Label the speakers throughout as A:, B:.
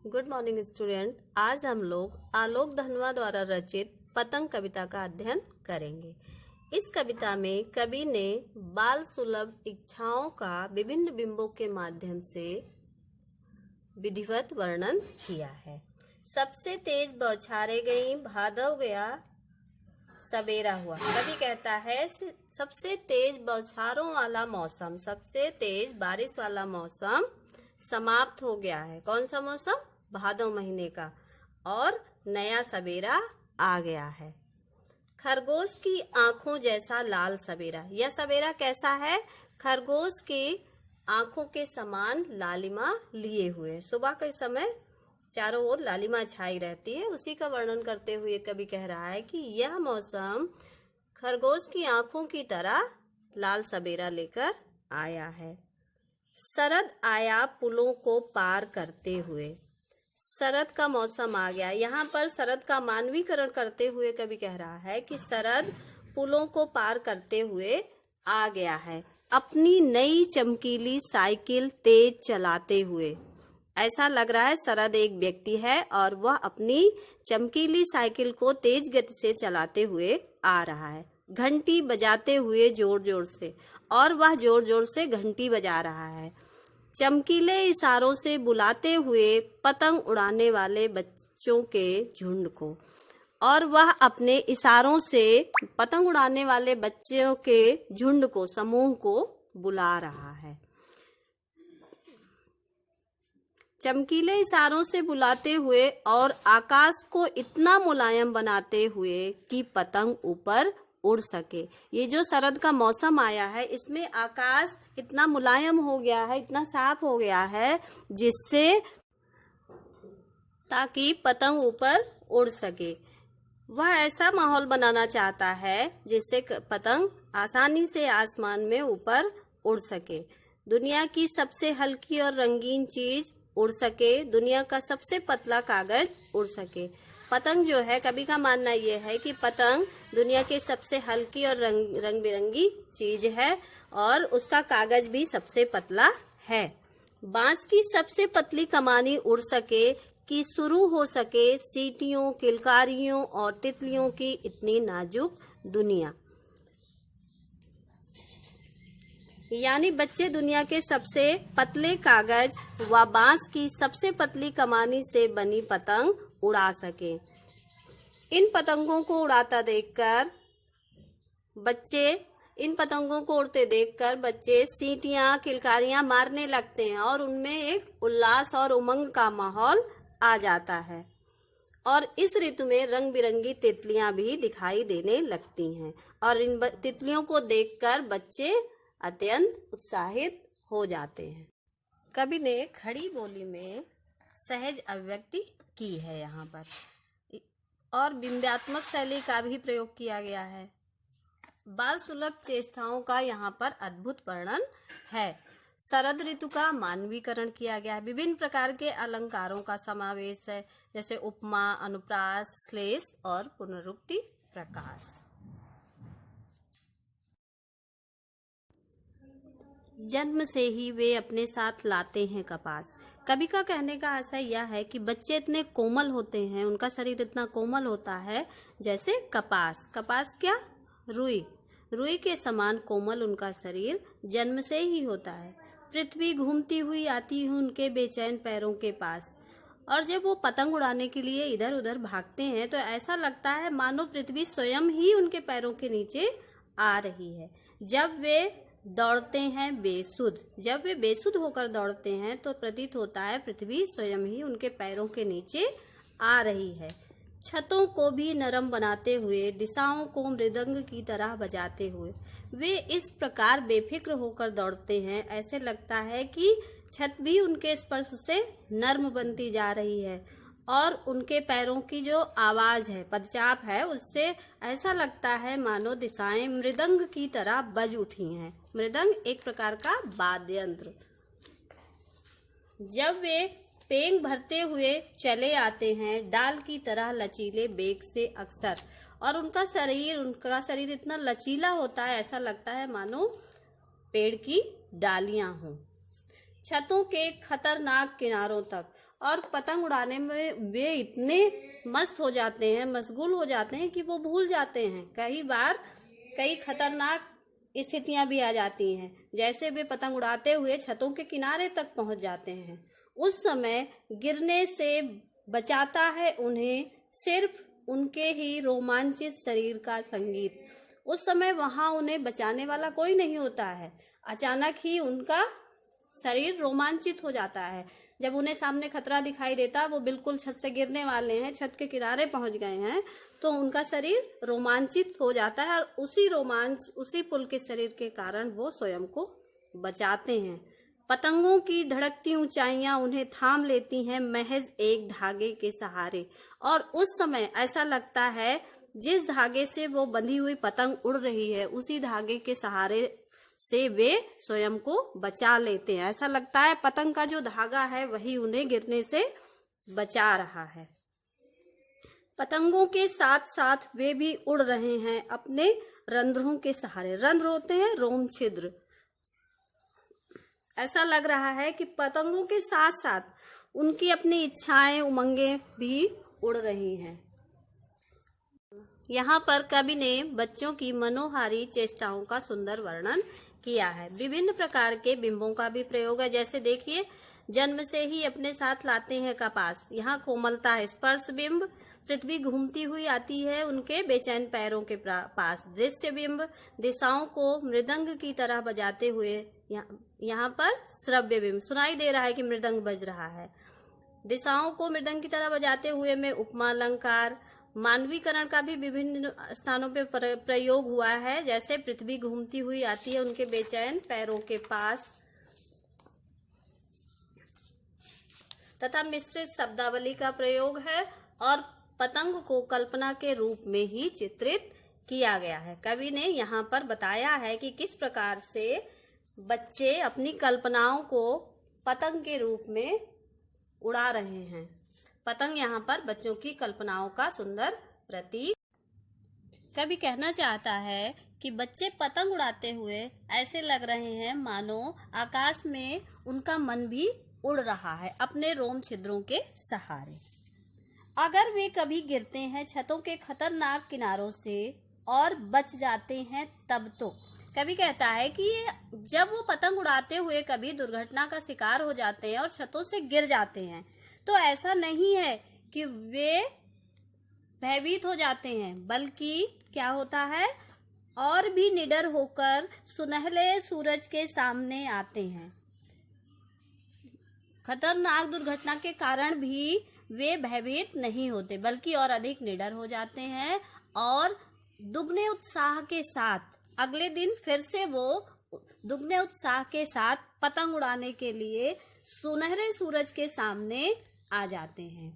A: Good morning student. आज हम लोग आलोक धनवा द्वारा रचित पतंग कविता का अध्ययन करेंगे। इस कविता में कवि ने बाल सुलभ इच्छाओं का विभिन्न बिंबों के माध्यम से विधिवत वर्णन किया है। सबसे तेज बौछारें गई, भादव गया सवेरा हुआ। कवि कहता है सबसे तेज बौछारों वाला मौसम, सबसे तेज बारिश वाला मौसम समाप्त हो गया है। कौन सा मौसम? भादव महीने का। और नया सवेरा आ गया है। खरगोश की आंखों जैसा लाल सवेरा। यह सवेरा कैसा है? खरगोश की आंखों के समान लालिमा लिए हुए। सुबह के समय चारों ओर लालिमा छाई रहती है, उसी का वर्णन करते हुए कवि कह रहा है कि यह मौसम खरगोश की आंखों की तरह लाल सवेरा लेकर आया है। शरद आया पुलों को पार करते हुए। शरद का मौसम आ गया। यहाँ पर शरद का मानवीकरण करते हुए कवि कह रहा है कि शरद पुलों को पार करते हुए आ गया है, अपनी नई चमकीली साइकिल तेज चलाते हुए। ऐसा लग रहा है शरद एक व्यक्ति है और वह अपनी चमकीली साइकिल को तेज गति से चलाते हुए आ रहा है, घंटी बजाते हुए जोर जोर से। और वह जोर जोर से घंटी बजा रहा है, चमकीले इशारों से बुलाते हुए पतंग उड़ाने वाले बच्चों के झुंड को। और वह अपने इशारों से पतंग उड़ाने वाले बच्चों के झुंड को, समूह को बुला रहा है। चमकीले इशारों से बुलाते हुए और आकाश को इतना मुलायम बनाते हुए कि पतंग ऊपर उड़ सके। ये जो शरद का मौसम आया है, इसमें आकाश इतना मुलायम हो गया है, इतना साफ हो गया है, जिससे ताकि पतंग ऊपर उड़ सके। वह ऐसा माहौल बनाना चाहता है जिससे पतंग आसानी से आसमान में ऊपर उड़ सके। दुनिया की सबसे हल्की और रंगीन चीज उड़ सके, दुनिया का सबसे पतला कागज उड़ सके। पतंग जो है, कवि का मानना यह है कि पतंग दुनिया की सबसे हल्की और रंग बिरंगी चीज है और उसका कागज भी सबसे पतला है। बांस की सबसे पतली कमानी उड़ सके कि शुरू हो सके सीटियों, किलकारियों और तितलियों की इतनी नाजुक दुनिया। यानी बच्चे दुनिया के सबसे पतले कागज व बांस की सबसे पतली कमानी से बनी पतंग उड़ा सके। इन पतंगों को उड़ते देखकर बच्चे सीटियां, किलकारियां मारने लगते हैं और उनमें एक उल्लास और उमंग का माहौल आ जाता है। और इस ऋतु में रंग बिरंगी तितलियां भी दिखाई देने लगती हैं और इन तितलियों को देखकर बच्चे अत्यंत उत्साहित हो जाते हैं। कवि ने खड़ी बोली में सहज अभिव्यक्ति की है यहाँ पर, और बिंबात्मक शैली का भी प्रयोग किया गया है। बाल सुलभ चेष्टाओं का यहाँ पर अद्भुत वर्णन है। शरद ऋतु का मानवीकरण किया गया है। विभिन्न प्रकार के अलंकारों का समावेश है, जैसे उपमा, अनुप्रास, श्लेष और पुनरुक्ति प्रकाश। जन्म से ही वे अपने साथ लाते हैं कपास। कवि का कहने का आशय यह है कि बच्चे इतने कोमल होते हैं, उनका शरीर इतना कोमल होता है जैसे कपास। कपास क्या? रुई के समान कोमल उनका शरीर जन्म से ही होता है। पृथ्वी घूमती हुई आती है उनके बेचैन पैरों के पास, और जब वो पतंग उड़ाने के लिए इधर उधर भागते हैं तो ऐसा लगता है मानो पृथ्वी स्वयं ही उनके पैरों के नीचे आ रही है। जब वे दौड़ते हैं जब वे बेसुध होकर दौड़ते हैं तो प्रतीत होता है पृथ्वी स्वयं ही उनके पैरों के नीचे आ रही है। छतों को भी नरम बनाते हुए, दिशाओं को मृदंग की तरह बजाते हुए वे इस प्रकार बेफिक्र होकर दौड़ते हैं, ऐसे लगता है कि छत भी उनके स्पर्श से नर्म बनती जा रही है और उनके पैरों की जो आवाज है, पदचाप है, उससे ऐसा लगता है मानो दिशाएं मृदंग की तरह बज उठी हैं। मृदंग एक प्रकार का वाद्य यंत्र। जब वे पेंग भरते हुए चले आते हैं, डाल की तरह लचीले बेग से अक्सर, और उनका शरीर इतना लचीला होता है, ऐसा लगता है मानो पेड़ की डालियां हों। छतों के खतरनाक किनारों तक। और पतंग उड़ाने में वे इतने मस्त हो जाते हैं, मशगूल हो जाते हैं कि वो भूल जाते हैं। कई बार कई खतरनाक स्थितियां भी आ जाती हैं, जैसे वे पतंग उड़ाते हुए छतों के किनारे तक पहुंच जाते हैं। उस समय गिरने से बचाता है उन्हें सिर्फ उनके ही रोमांचित शरीर का संगीत। उस समय वहां उन्हें बचाने वाला कोई नहीं होता है, अचानक ही उनका शरीर रोमांचित हो जाता है। जब उन्हें सामने खतरा दिखाई देता, वो बिल्कुल छत से गिरने वाले हैं, छत के किनारे पहुंच गए हैं, तो उनका शरीर रोमांचित हो जाता है और उसी रोमांच, उसी पुलकित शरीर के कारण वो स्वयं को बचाते हैं। पतंगों की धड़कती ऊंचाइयां उन्हें थाम लेती हैं महज एक धागे के सहारे, और उस समय ऐसा लगता है जिस धागे से वो बंधी हुई पतंग उड़ रही है, उसी धागे के सहारे से वे स्वयं को बचा लेते हैं। ऐसा लगता है पतंग का जो धागा है वही उन्हें गिरने से बचा रहा है। पतंगों के साथ साथ वे भी उड़ रहे हैं अपने रंध्रों के सहारे। रंध्र होते हैं रोम छिद्र। ऐसा लग रहा है कि पतंगों के साथ साथ उनकी अपनी इच्छाएं, उमंगें भी उड़ रही हैं। यहाँ पर कवि ने बच्चों की मनोहारी चेष्टाओं का सुंदर वर्णन किया है। विभिन्न प्रकार के बिंबों का भी प्रयोग है, जैसे देखिए, जन्म से ही अपने साथ लाते हैं कपास, यहाँ कोमलता है। स्पर्श बिंब, पृथ्वी घूमती हुई आती है उनके बेचैन पैरों के पास। दृश्य बिंब, दिशाओं को मृदंग की तरह बजाते हुए। यहाँ पर श्रव्य बिंब, सुनाई दे रहा है कि मृदंग बज रहा है। दिशाओं को मृदंग की तरह बजाते हुए में उपमा अलंकार। मानवीकरण का भी विभिन्न स्थानों पे प्रयोग हुआ है, जैसे पृथ्वी घूमती हुई आती है उनके बेचैन पैरों के पास। तथा मिश्रित शब्दावली का प्रयोग है और पतंग को कल्पना के रूप में ही चित्रित किया गया है। कवि ने यहाँ पर बताया है कि किस प्रकार से बच्चे अपनी कल्पनाओं को पतंग के रूप में उड़ा रहे हैं। पतंग यहाँ पर बच्चों की कल्पनाओं का सुंदर प्रतीक। कवि कहना चाहता है कि बच्चे पतंग उड़ाते हुए ऐसे लग रहे हैं मानो आकाश में उनका मन भी उड़ रहा है अपने रोम छिद्रों के सहारे। अगर वे कभी गिरते हैं छतों के खतरनाक किनारों से और बच जाते हैं तब तो। कवि कहता है कि जब वो पतंग उड़ाते हुए कभी दुर्घटना का शिकार हो जाते हैं और छतों से गिर जाते हैं, तो ऐसा नहीं है कि वे भयभीत हो जाते हैं, बल्कि क्या होता है, और भी निडर होकर सुनहले सूरज के सामने आते हैं। खतरनाक दुर्घटना के कारण भी वे भयभीत नहीं होते, बल्कि और अधिक निडर हो जाते हैं और दुगने उत्साह के साथ अगले दिन फिर से वो दुगने उत्साह के साथ पतंग उड़ाने के लिए सुनहरे सूरज के सामने आ जाते हैं।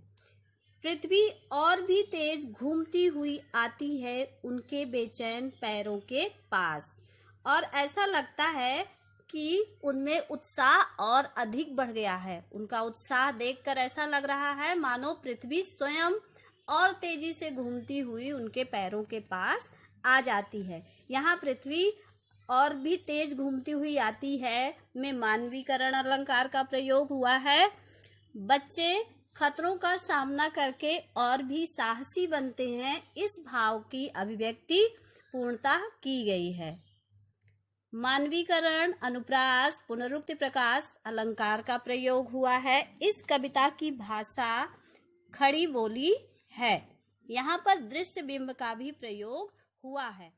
A: पृथ्वी और भी तेज घूमती हुई आती है उनके बेचैन पैरों के पास, और ऐसा लगता है कि उनमें उत्साह और अधिक बढ़ गया है। उनका उत्साह देखकर ऐसा लग रहा है मानो पृथ्वी स्वयं और तेजी से घूमती हुई उनके पैरों के पास आ जाती है। यहाँ पृथ्वी और भी तेज घूमती हुई आती है में मानवीकरण अलंकार का प्रयोग हुआ है। बच्चे खतरों का सामना करके और भी साहसी बनते हैं, इस भाव की अभिव्यक्ति पूर्णतः की गई है। मानवीकरण, अनुप्रास, पुनरुक्ति प्रकाश अलंकार का प्रयोग हुआ है। इस कविता की भाषा खड़ी बोली है। यहाँ पर दृश्य बिंब का भी प्रयोग हुआ है।